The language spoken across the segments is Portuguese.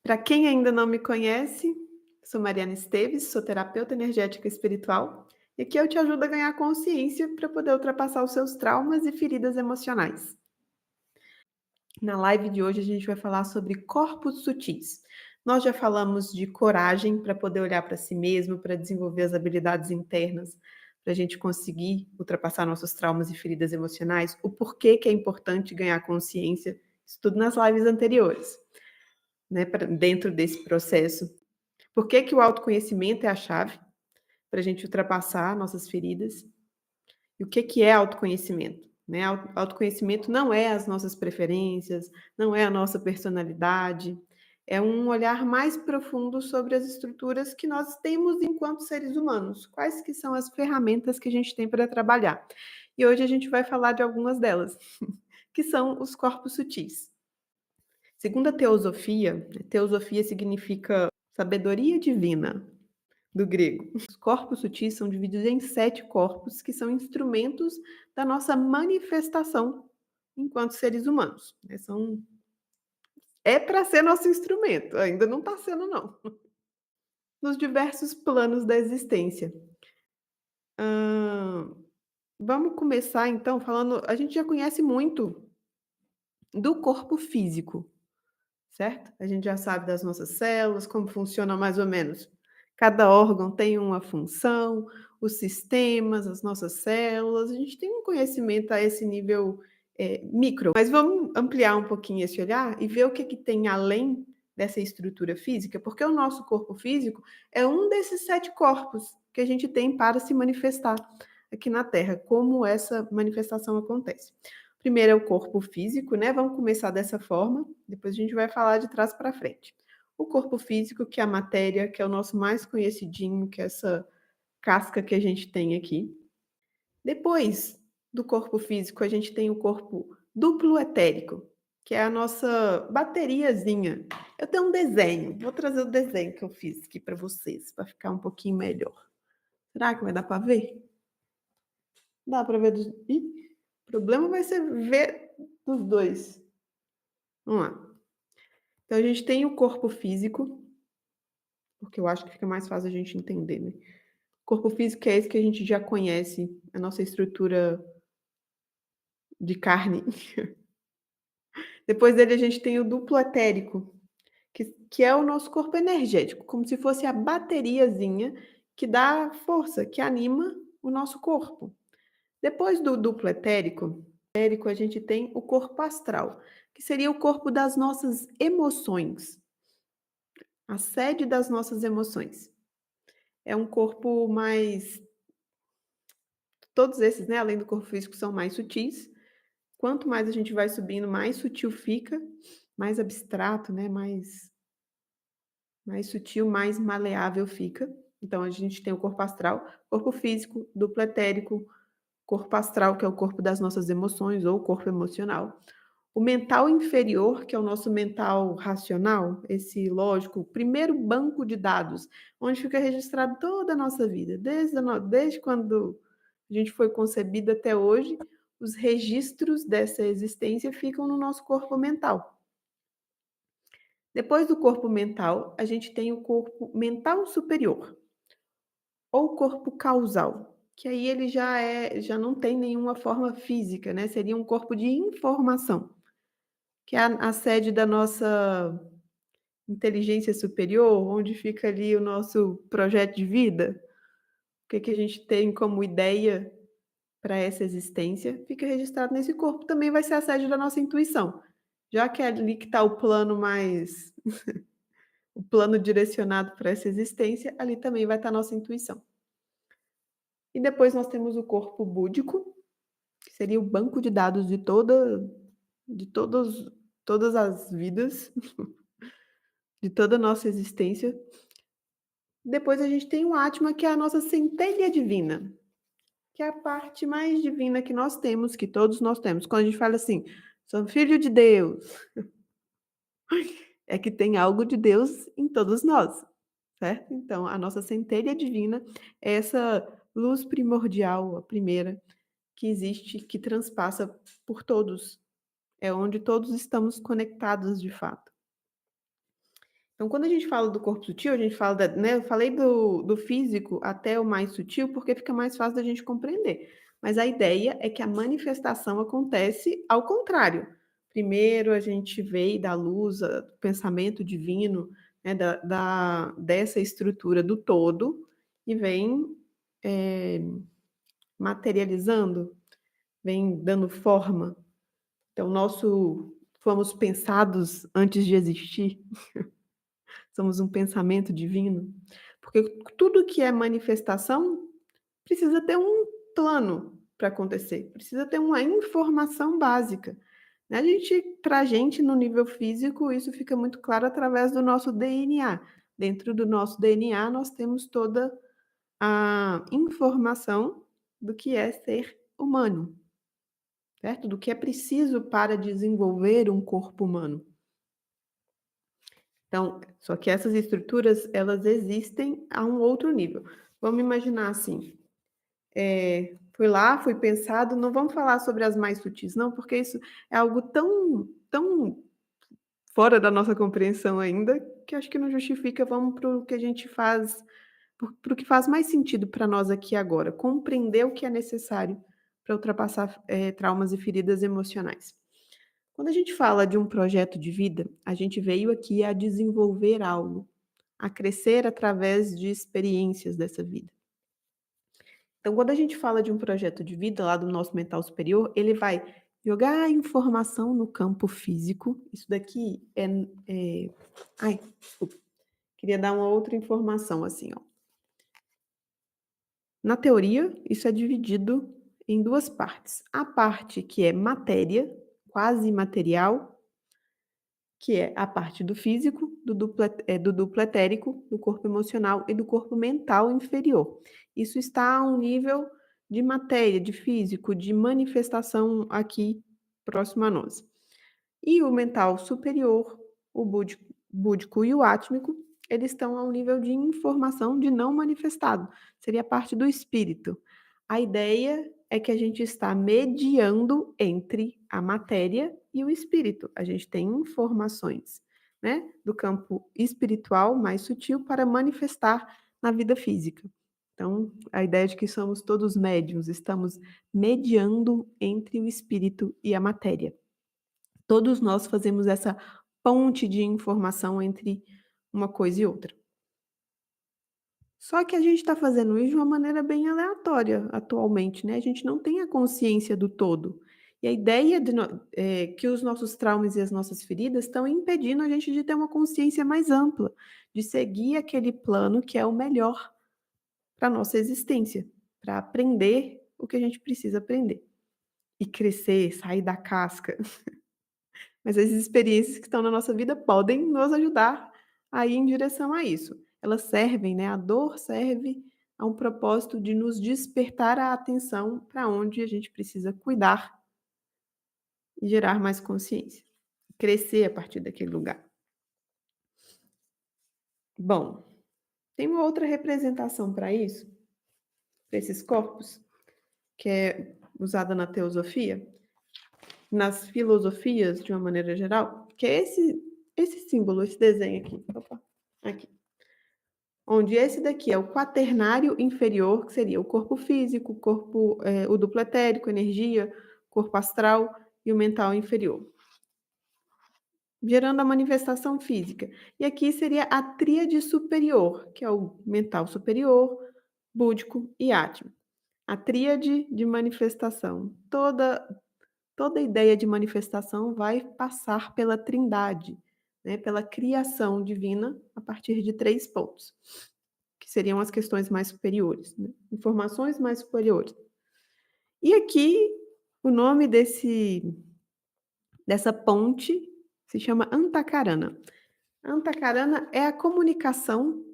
Para quem ainda não me conhece, sou Mariana Esteves, sou terapeuta energética espiritual e aqui eu te ajudo a ganhar consciência para poder ultrapassar os seus traumas e feridas emocionais. Na live de hoje a gente vai falar sobre corpos sutis. Nós já falamos de coragem para poder olhar para si mesmo, para desenvolver as habilidades internas, para a gente conseguir ultrapassar nossos traumas e feridas emocionais, o porquê que é importante ganhar consciência, isso tudo nas lives anteriores, né, dentro desse processo. Por que que o autoconhecimento é a chave para a gente ultrapassar nossas feridas? E o que que é autoconhecimento? Né? Autoconhecimento não é as nossas preferências, não é a nossa personalidade, é um olhar mais profundo sobre as estruturas que nós temos enquanto seres humanos. Quais que são as ferramentas que a gente tem para trabalhar? E hoje a gente vai falar de algumas delas, que são os corpos sutis. Segundo a teosofia, teosofia significa sabedoria divina, do grego. Os corpos sutis são divididos em 7 corpos, que são instrumentos da nossa manifestação enquanto seres humanos, né, é para ser nosso instrumento, ainda não está sendo não, nos diversos planos da existência. Hã, Vamos começar então falando a gente já conhece muito do corpo físico, certo? A gente já sabe das nossas células, como funciona mais ou menos. Cada órgão tem uma função, os sistemas, as nossas células, a gente tem um conhecimento a esse nível, micro. Mas vamos ampliar um pouquinho esse olhar e ver o que que tem além dessa estrutura física, porque o nosso corpo físico é um desses 7 corpos que a gente tem para se manifestar aqui na Terra, como essa manifestação acontece. Primeiro é o corpo físico, né, vamos começar dessa forma, depois a gente vai falar de trás para frente. O corpo físico, que é a matéria, que é o nosso mais conhecidinho, que é essa casca que a gente tem aqui. Depois do corpo físico, a gente tem o corpo duplo etérico, que é a nossa bateriazinha. Eu tenho um desenho, vou trazer o desenho que eu fiz aqui para vocês, para ficar um pouquinho melhor. Será que vai dar para ver? Dá para ver dos ih, o problema vai ser ver dos 2. Vamos lá. Então a gente tem o corpo físico, porque eu acho que fica mais fácil a gente entender, né. Corpo físico é esse que a gente já conhece, a nossa estrutura de carne. Depois dele a gente tem o duplo etérico, que é o nosso corpo energético, como se fosse a bateriazinha que dá força, que anima o nosso corpo. Depois do duplo etérico a gente tem o corpo astral, que seria o corpo das nossas emoções, a sede das nossas emoções. É um corpo mais todos esses, né, além do corpo físico, são mais sutis. Quanto mais a gente vai subindo, mais sutil fica, mais abstrato, né, mais sutil, mais maleável fica. Então a gente tem o corpo astral, corpo físico, duplo etérico, corpo astral, que é o corpo das nossas emoções ou corpo emocional. O mental inferior, que é o nosso mental racional, esse lógico, o primeiro banco de dados, onde fica registrado toda a nossa vida, desde quando a gente foi concebido até hoje, os registros dessa existência ficam no nosso corpo mental. Depois do corpo mental, a gente tem o corpo mental superior, ou corpo causal, que aí ele já não tem nenhuma forma física, né, seria um corpo de informação, que é a sede da nossa inteligência superior, onde fica ali o nosso projeto de vida, o que que a gente tem como ideia para essa existência, fica registrado nesse corpo, também vai ser a sede da nossa intuição, já que é ali que está o plano direcionado para essa existência, ali também vai estar a nossa intuição. E depois nós temos o corpo búdico, que seria o banco de dados de todas as vidas, de toda a nossa existência. Depois a gente tem o Atma, que é a nossa centelha divina, que é a parte mais divina que nós temos, que todos nós temos. Quando a gente fala assim: "Sou filho de Deus", é que tem algo de Deus em todos nós, certo? Então a nossa centelha divina é essa luz primordial, a primeira que existe, que transpassa por todos, é onde todos estamos conectados de fato. Então, quando a gente fala do corpo sutil, a gente fala né, eu falei do físico até o mais sutil, porque fica mais fácil da gente compreender. Mas a ideia é que a manifestação acontece ao contrário. Primeiro a gente vê e dá luz do pensamento divino, né, dessa estrutura do todo, e vem eh, materializando, vem dando forma. Então, fomos pensados antes de existir. Somos um pensamento divino, porque tudo que é manifestação precisa ter um plano para acontecer, precisa ter uma informação básica, né. Para a gente, no nível físico, isso fica muito claro através do nosso DNA. Dentro do nosso DNA, nós temos toda a informação do que é ser humano, certo? Do que é preciso para desenvolver um corpo humano. Então, só que essas estruturas, elas existem a um outro nível. Vamos imaginar assim, fui lá, fui pensado, não vamos falar sobre as mais sutis não, porque isso é algo tão fora da nossa compreensão ainda, que acho que não justifica, vamos para o que a gente faz, para o que faz mais sentido para nós aqui e agora, compreender o que é necessário para ultrapassar, traumas e feridas emocionais. Quando a gente fala de um projeto de vida, a gente veio aqui a desenvolver algo, a crescer através de experiências dessa vida. Então, quando a gente fala de um projeto de vida lá do nosso mental superior, ele vai jogar a informação no campo físico. Isso daqui ai, desculpa, queria dar uma outra informação assim, ó. Na teoria, isso é dividido em 2 partes. A parte que é matéria, quase material, que é a parte do físico, do duplo etérico, do corpo emocional e do corpo mental inferior. Isso está a um nível de matéria, de físico, de manifestação aqui próximo a nós. E o mental superior, o búdico e o átmico, eles estão a um nível de informação de não manifestado, seria a parte do espírito. A ideia é que a gente está mediando entre a matéria e o espírito. A gente tem informações, né, do campo espiritual mais sutil para manifestar na vida física. Então, a ideia de que somos todos médiuns, estamos mediando entre o espírito e a matéria. Todos nós fazemos essa ponte de informação entre uma coisa e outra. Só que a gente está fazendo isso de uma maneira bem aleatória atualmente, né, a gente não tem a consciência do todo. E a ideia que os nossos traumas e as nossas feridas estão impedindo a gente de ter uma consciência mais ampla, de seguir aquele plano que é o melhor para a nossa existência, para aprender o que a gente precisa aprender. E crescer, sair da casca. Mas as experiências que estão na nossa vida podem nos ajudar a ir em direção a isso. Elas servem, né, a dor serve a um propósito de nos despertar a atenção para onde a gente precisa cuidar e gerar mais consciência, crescer a partir daquele lugar. Bom, tem uma outra representação para isso, para esses corpos, que é usada na teosofia, nas filosofias de uma maneira geral, que é esse símbolo, esse desenho aqui. Opa, aqui. Onde esse daqui é o quaternário inferior, que seria o corpo físico, o duplo etérico, energia, corpo astral e o mental inferior, gerando a manifestação física. E aqui seria a tríade superior, que é o mental superior, búdico e átmico. A tríade de manifestação. Toda ideia de manifestação vai passar pela trindade, né, pela criação divina a partir de 3 pontos, que seriam as questões mais superiores, né, informações mais superiores. E aqui o nome dessa ponte se chama Antakarana. Antakarana é a comunicação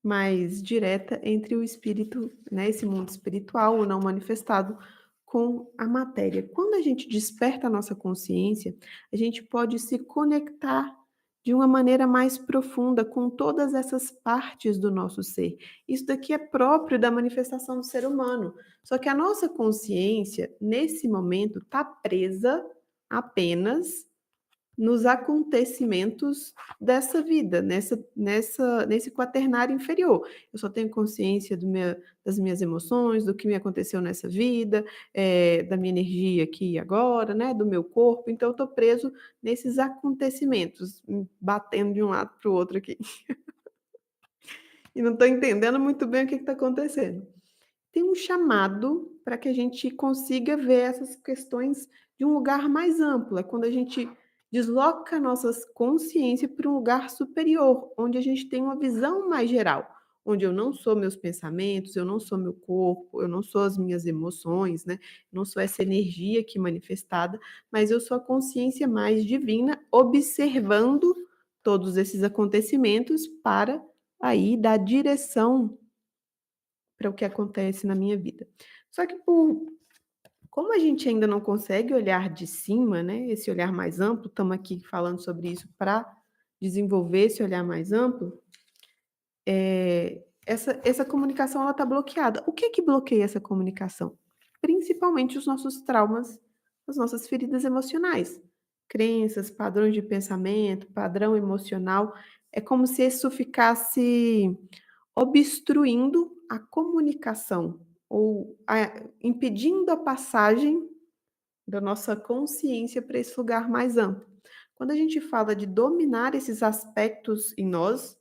mais direta entre o espírito, né, esse mundo espiritual, o não manifestado, com a matéria. Quando a gente desperta a nossa consciência, a gente pode se conectar de uma maneira mais profunda com todas essas partes do nosso ser. Isso daqui é próprio da manifestação do ser humano. Só que a nossa consciência, nesse momento, está presa apenas nos acontecimentos dessa vida, nesse quaternário inferior. Eu só tenho consciência das minhas emoções, do que me aconteceu nessa vida, da minha energia aqui e agora, né, do meu corpo, então eu estou preso nesses acontecimentos, batendo de um lado para o outro aqui, e não estou entendendo muito bem o que está acontecendo. Tem um chamado para que a gente consiga ver essas questões de um lugar mais amplo, é quando a gente desloca a nossa consciência para um lugar superior, onde a gente tem uma visão mais geral, onde eu não sou meus pensamentos, eu não sou meu corpo, eu não sou as minhas emoções, né, não sou essa energia aqui manifestada, mas eu sou a consciência mais divina observando todos esses acontecimentos para aí dar direção para o que acontece na minha vida. Só que como a gente ainda não consegue olhar de cima, né, esse olhar mais amplo, estamos aqui falando sobre isso para desenvolver esse olhar mais amplo, essa comunicação ela está bloqueada. O que que bloqueia essa comunicação? Principalmente os nossos traumas, as nossas feridas emocionais, crenças, padrões de pensamento, padrão emocional. É como se isso ficasse obstruindo a comunicação ou impedindo a passagem da nossa consciência para esse lugar mais amplo. Quando a gente fala de dominar esses aspectos em nós,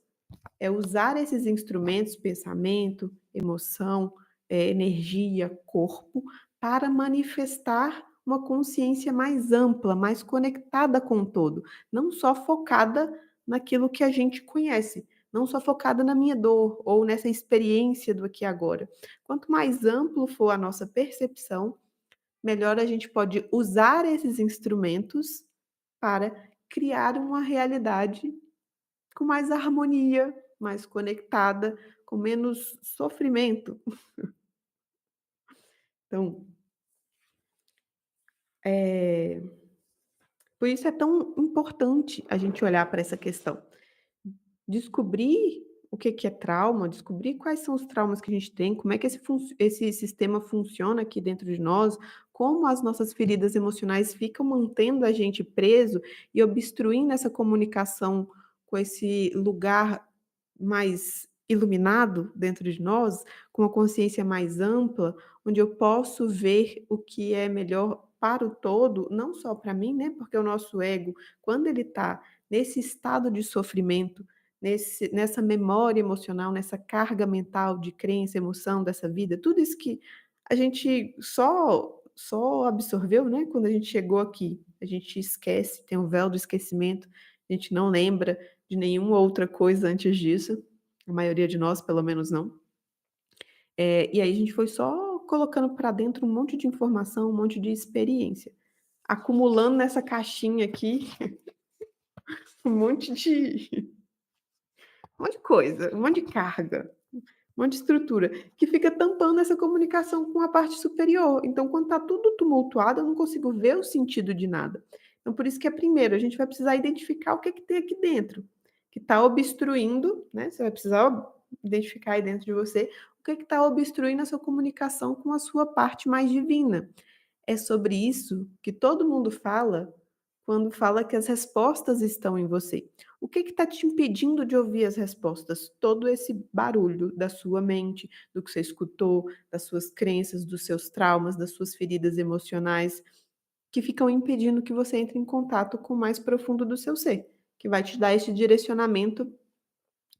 é usar esses instrumentos, pensamento, emoção, energia, corpo, para manifestar uma consciência mais ampla, mais conectada com o todo, não só focada naquilo que a gente conhece, não só focada na minha dor ou nessa experiência do aqui e agora. Quanto mais amplo for a nossa percepção, melhor a gente pode usar esses instrumentos para criar uma realidade com mais harmonia, mais conectada, com menos sofrimento. Então, eh, por isso é tão importante a gente olhar para essa questão. Descobrir o que que é trauma, descobrir quais são os traumas que a gente tem, como é que esse sistema funciona aqui dentro de nós, como as nossas feridas emocionais ficam mantendo a gente preso e obstruindo essa comunicação com esse lugar mais iluminado dentro de nós, com uma consciência mais ampla, onde eu posso ver o que é melhor para o todo, não só para mim, né? Porque o nosso ego, quando ele está nesse estado de sofrimento, nessa memória emocional, nessa carga mental de crença, emoção dessa vida, tudo isso que a gente só absorveu, né, quando a gente chegou aqui. A gente esquece, tem o véu do esquecimento, a gente não lembra de nenhuma outra coisa antes disso, a maioria de nós pelo menos não. E aí a gente foi só colocando para dentro um monte de informação, um monte de experiência, acumulando nessa caixinha aqui um monte de um monte de coisa, um monte de carga. Um monte de estrutura, que fica tampando essa comunicação com a parte superior. Então, quando está tudo tumultuado, eu não consigo ver o sentido de nada. Então, por isso que é primeiro, a gente vai precisar identificar o que é que tem aqui dentro, que está obstruindo, né? Você vai precisar identificar aí dentro de você o que é que está obstruindo a sua comunicação com a sua parte mais divina. É sobre isso que todo mundo fala quando fala que as respostas estão em você. O que está te impedindo de ouvir as respostas? Todo esse barulho da sua mente, do que você escutou, das suas crenças, dos seus traumas, das suas feridas emocionais, que ficam impedindo que você entre em contato com o mais profundo do seu ser, que vai te dar esse direcionamento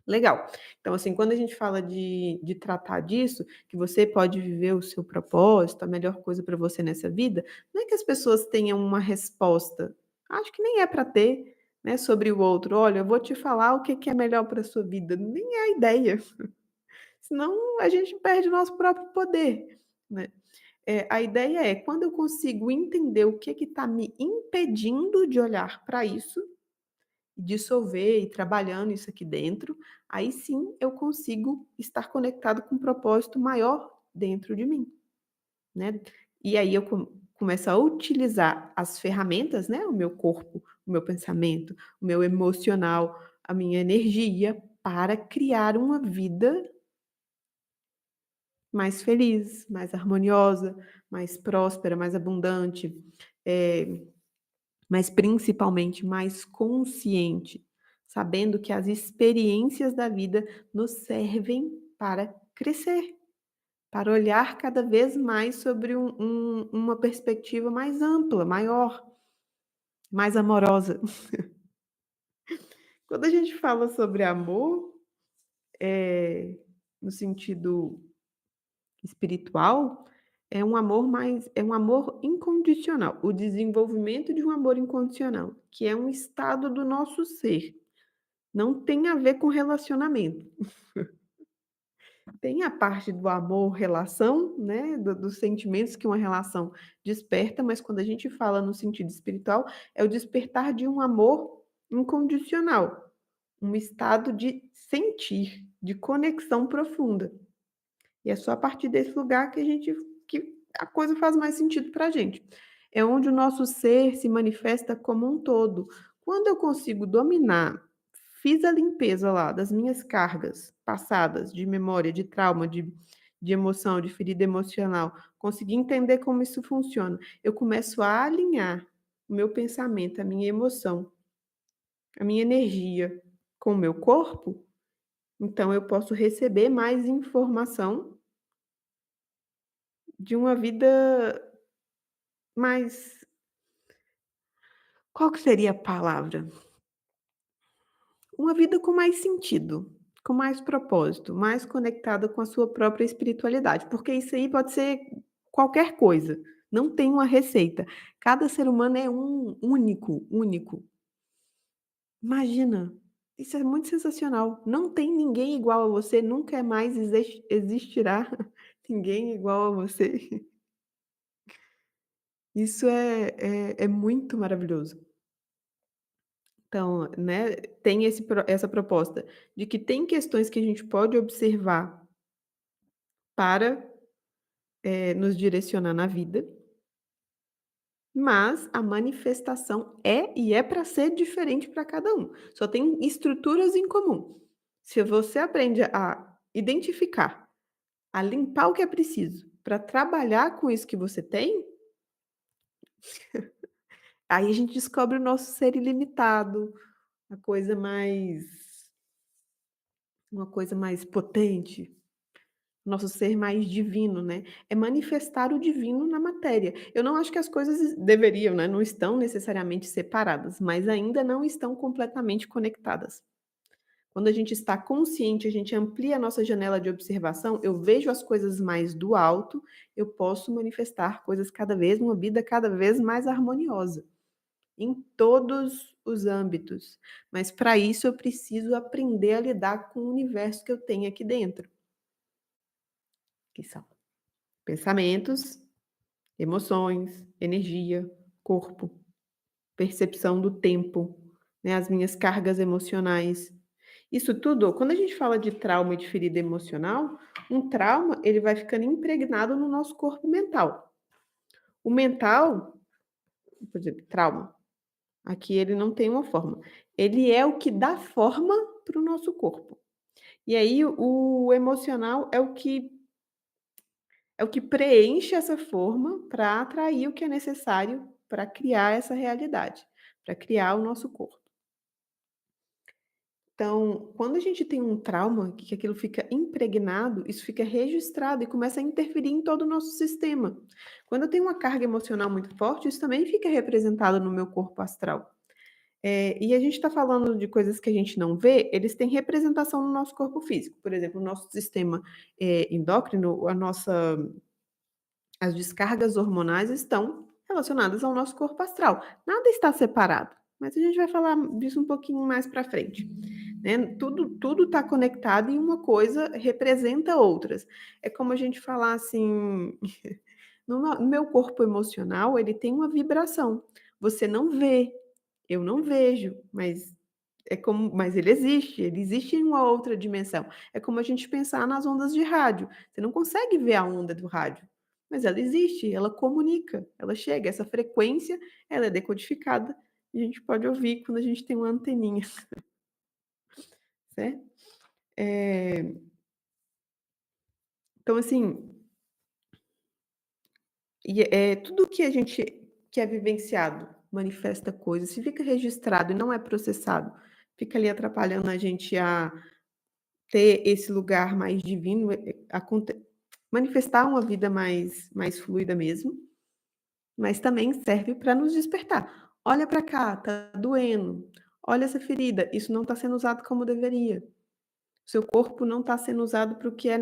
legal. Então, assim, quando a gente fala de tratar disso, que você pode viver o seu propósito, a melhor coisa para você nessa vida, não é que as pessoas tenham uma resposta, acho que nem é para ter, né, sobre o outro. "Olha, eu vou te falar o que que é melhor para a sua vida", nem é a ideia, senão a gente perde o nosso próprio poder, né. A ideia é, quando eu consigo entender o que está me impedindo de olhar para isso, dissolver e trabalhando isso aqui dentro, aí sim eu consigo estar conectado com um propósito maior dentro de mim, né. E aí eu começo a utilizar as ferramentas, né, o meu corpo, o meu pensamento, o meu emocional, a minha energia, para criar uma vida mais feliz, mais harmoniosa, mais próspera, mais abundante, eh mas principalmente mais consciente, sabendo que as experiências da vida nos servem para crescer, para olhar cada vez mais sobre uma perspectiva mais ampla, maior, mais amorosa. Quando a gente fala sobre amor, no sentido espiritual, é um amor incondicional, o desenvolvimento de um amor incondicional, que é um estado do nosso ser, não tem a ver com relacionamento. Tem a parte do amor, relação, né, dos sentimentos que uma relação desperta, mas quando a gente fala no sentido espiritual, é o despertar de um amor incondicional, um estado de sentir, de conexão profunda. E é só a partir desse lugar que a coisa faz mais sentido para a gente. É onde o nosso ser se manifesta como um todo. Quando eu consigo dominar, fiz a limpeza lá das minhas cargas passadas de memória, de trauma, de emoção, de ferida emocional, consegui entender como isso funciona, eu começo a alinhar o meu pensamento, a minha emoção, a minha energia com o meu corpo, então eu posso receber mais informação de uma vida mais, qual que seria a palavra? Uma vida com mais sentido, com mais propósito, mais conectada com a sua própria espiritualidade, porque isso aí pode ser qualquer coisa, não tem uma receita. Cada ser humano é único, único. Imagina, isso é muito sensacional. Não tem ninguém igual a você, nunca mais existirá ninguém igual a você. Isso é muito maravilhoso. Então, né, tem essa proposta de que tem questões que a gente pode observar para, nos direcionar na vida, mas a manifestação é para ser diferente para cada um. Só tem estruturas em comum. Se você aprende a identificar, a limpar o que é preciso para trabalhar com isso que você tem, aí a gente descobre o nosso ser ilimitado, a coisa mais uma coisa mais potente. Nosso ser mais divino, né, é manifestar o divino na matéria. Eu não acho que as coisas deveriam, né, não estão necessariamente separadas, mas ainda não estão completamente conectadas. Quando a gente está consciente, a gente amplia a nossa janela de observação, eu vejo as coisas mais do alto, eu posso manifestar coisas cada vez uma vida cada vez mais harmoniosa, em todos os âmbitos. Mas para isso eu preciso aprender a lidar com o universo que eu tenho aqui dentro, que são pensamentos, emoções, energia, corpo, percepção do tempo, né, as minhas cargas emocionais. Isso tudo, quando a gente fala de trauma e de ferida emocional, um trauma, ele vai ficando impregnado no nosso corpo mental. O mental, por exemplo, trauma, aqui ele não tem uma forma. Ele é o que dá forma para o nosso corpo. E aí o emocional é o que preenche essa forma para atrair o que é necessário para criar essa realidade, para criar o nosso corpo. Então, quando a gente tem um trauma, que aquilo fica impregnado, isso fica registrado e começa a interferir em todo o nosso sistema. Quando eu tenho uma carga emocional muito forte, isso também fica representado no meu corpo astral. E a gente está falando de coisas que a gente não vê, eles têm representação no nosso corpo físico. Por exemplo, o nosso sistema endócrino, as descargas hormonais estão relacionadas ao nosso corpo astral. Nada está separado, mas a gente vai falar disso um pouquinho mais para frente, né? Tudo está conectado e uma coisa representa outras. É como a gente falar assim, no meu corpo emocional, ele tem uma vibração. Você não vê, eu não vejo, mas ele existe em uma outra dimensão. É como a gente pensar nas ondas de rádio. Você não consegue ver a onda do rádio, mas ela existe, ela comunica, ela chega. Essa frequência, ela é decodificada e a gente pode ouvir quando a gente tem uma anteninha, certo? Eh, então assim, tudo que a gente que é vivenciado manifesta coisas, se fica registrado e não é processado, fica ali atrapalhando a gente a ter esse lugar mais divino, manifestar uma vida mais fluida mesmo, mas também serve para nos despertar. Olha para cá, tá doendo. Olha essa ferida, isso não está sendo usado como deveria. Seu corpo não está sendo usado para o que é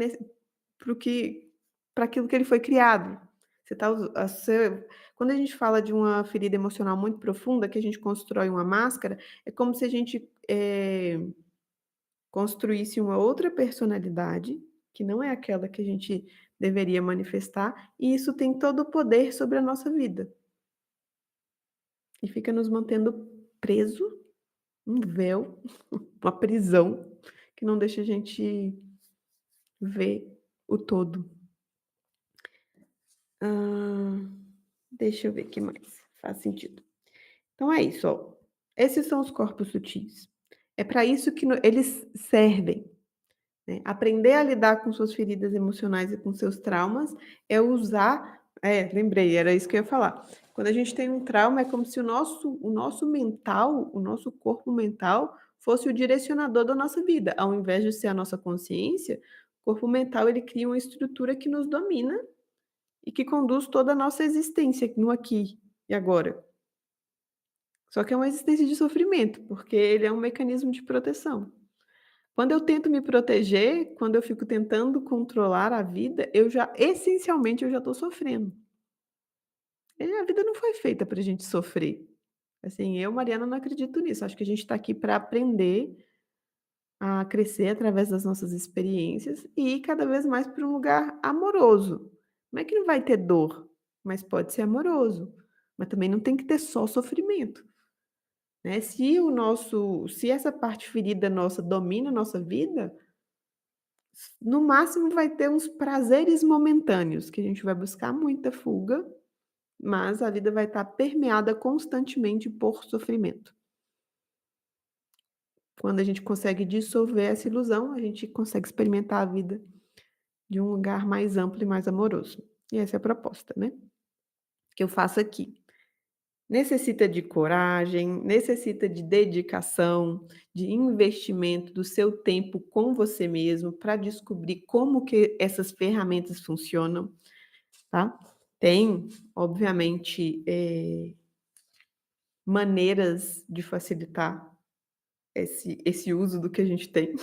para o que para aquilo que ele foi criado. Você tá usa a você Quando a gente fala de uma ferida emocional muito profunda, que a gente constrói uma máscara, é como se a gente, construísse uma outra personalidade, que não é aquela que a gente deveria manifestar, e isso tem todo o poder sobre a nossa vida, e fica nos mantendo preso, um véu, uma prisão, que não deixa a gente ver o todo. Hã, deixa eu ver o que mais faz sentido. Então é isso, ó. Esses são os corpos sutis. É para isso que eles servem, né. Aprender a lidar com suas feridas emocionais e com seus traumas é usar lembrei, era isso que eu ia falar. Quando a gente tem um trauma, é como se o nosso mental, o nosso corpo mental, fosse o direcionador da nossa vida. Ao invés de ser a nossa consciência, o corpo mental ele cria uma estrutura que nos domina e que conduz toda a nossa existência no aqui e agora. Só que é uma existência de sofrimento, porque ele é um mecanismo de proteção. Quando eu tento me proteger, quando eu fico tentando controlar a vida, essencialmente eu já estou sofrendo. E a vida não foi feita para a gente sofrer. Assim, eu, Mariana, não acredito nisso. Acho que a gente está aqui para aprender a crescer através das nossas experiências e ir cada vez mais para um lugar amoroso. Não é que não vai ter dor, mas pode ser amoroso. Mas também não tem que ter só sofrimento, né? Se essa parte ferida nossa domina a nossa vida, no máximo vai ter uns prazeres momentâneos, que a gente vai buscar muita fuga, mas a vida vai estar permeada constantemente por sofrimento. Quando a gente consegue dissolver essa ilusão, a gente consegue experimentar a vida de um lugar mais amplo e mais amoroso. E essa é a proposta, né, que eu faço aqui. Necessita de coragem, necessita de dedicação, de investimento do seu tempo com você mesmo para descobrir como que essas ferramentas funcionam, tá. Tem, obviamente, maneiras de facilitar esse uso do que a gente tem.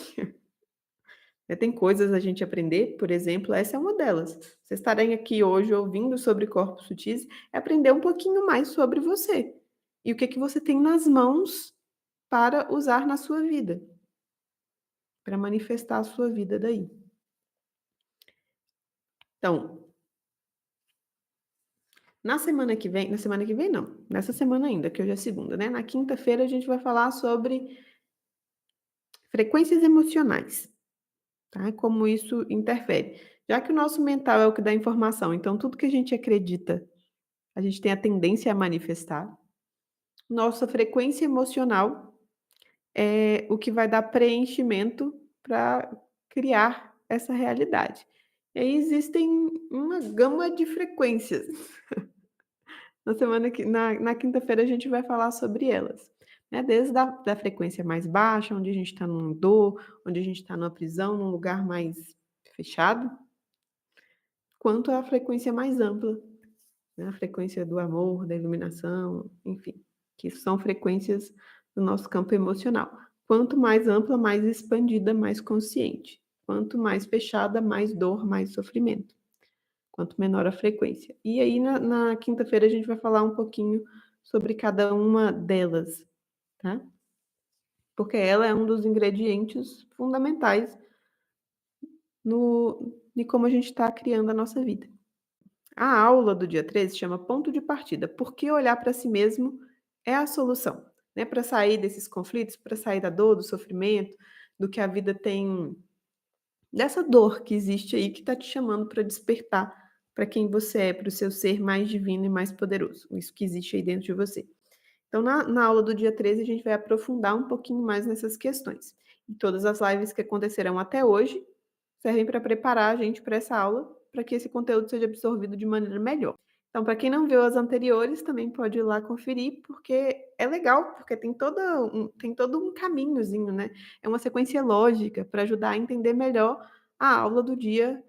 Tem coisas a gente aprender, por exemplo, essa é uma delas. Vocês estarem aqui hoje ouvindo sobre corpos sutis, é aprender um pouquinho mais sobre você. E o que que você tem nas mãos para usar na sua vida, para manifestar a sua vida daí. Então, na semana que vem não, nessa semana ainda, que hoje é segunda, né, na quinta-feira a gente vai falar sobre frequências emocionais, tá, como isso interfere. Já que o nosso mental é o que dá informação, então tudo que a gente acredita, a gente tem a tendência a manifestar. Nossa frequência emocional é o que vai dar preenchimento para criar essa realidade. E aí existem uma gama de frequências. Na quinta-feira a gente vai falar sobre elas, né, desde da frequência mais baixa, onde a gente está numa dor, onde a gente está numa prisão, num lugar mais fechado, quanto à frequência mais ampla, né, a frequência do amor, da iluminação, enfim, que são frequências do nosso campo emocional. Quanto mais ampla, mais expandida, mais consciente. Quanto mais fechada, mais dor, mais sofrimento. Quanto menor a frequência. E aí na quinta-feira a gente vai falar um pouquinho sobre cada uma delas, tá? Porque ela é um dos ingredientes fundamentais no de como a gente está criando a nossa vida. A aula do dia 13 chama Ponto de Partida, porque olhar para si mesmo é a solução, né, para sair desses conflitos, para sair da dor, do sofrimento, do que a vida tem, dessa dor que existe aí, que está te chamando para despertar para quem você é, para o seu ser mais divino e mais poderoso, isso que existe aí dentro de você. Então na aula do dia 13 a gente vai aprofundar um pouquinho mais nessas questões. E todas as lives que acontecerão até hoje servem para preparar a gente para essa aula, para que esse conteúdo seja absorvido de maneira melhor. Então, para quem não viu as anteriores, também pode ir lá conferir, porque é legal, porque tem todo um caminhozinho, né, é uma sequência lógica para ajudar a entender melhor a aula do dia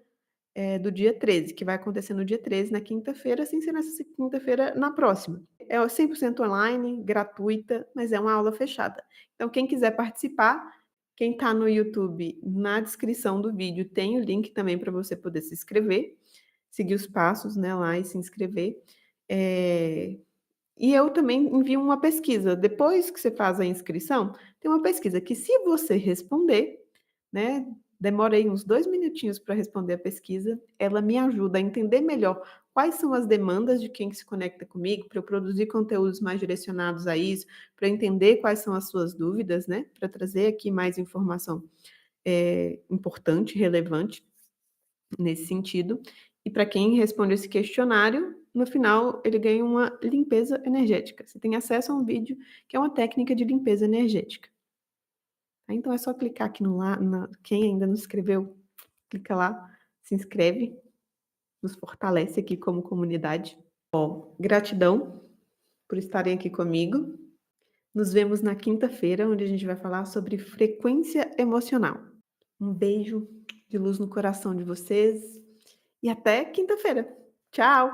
13, que vai acontecer no dia 13, na quinta-feira, sem ser nessa quinta-feira, na próxima. É 100% online, gratuita, mas é uma aula fechada. Então quem quiser participar, quem está no YouTube, na descrição do vídeo tem o link também para você poder se inscrever, seguir os passos, né, lá e se inscrever. Eh, e eu também envio uma pesquisa. Depois que você faz a inscrição, tem uma pesquisa que se você responder, né, demorei uns 2 minutinhos para responder a pesquisa, ela me ajuda a entender melhor quais são as demandas de quem que se conecta comigo, para eu produzir conteúdos mais direcionados a isso, para entender quais são as suas dúvidas, né, para trazer aqui mais informação, importante, relevante. Nesse sentido. E para quem responde esse questionário, no final ele ganha uma limpeza energética. Você tem acesso a um vídeo que é uma técnica de limpeza energética. Tá, então é só clicar aqui no lá na quem ainda não se inscreveu, clica lá, se inscreve, nos fortalece aqui como comunidade. Ó, gratidão por estarem aqui comigo. Nos vemos na quinta-feira, onde a gente vai falar sobre frequência emocional. Um beijo de luz no coração de vocês e até quinta-feira. Tchau!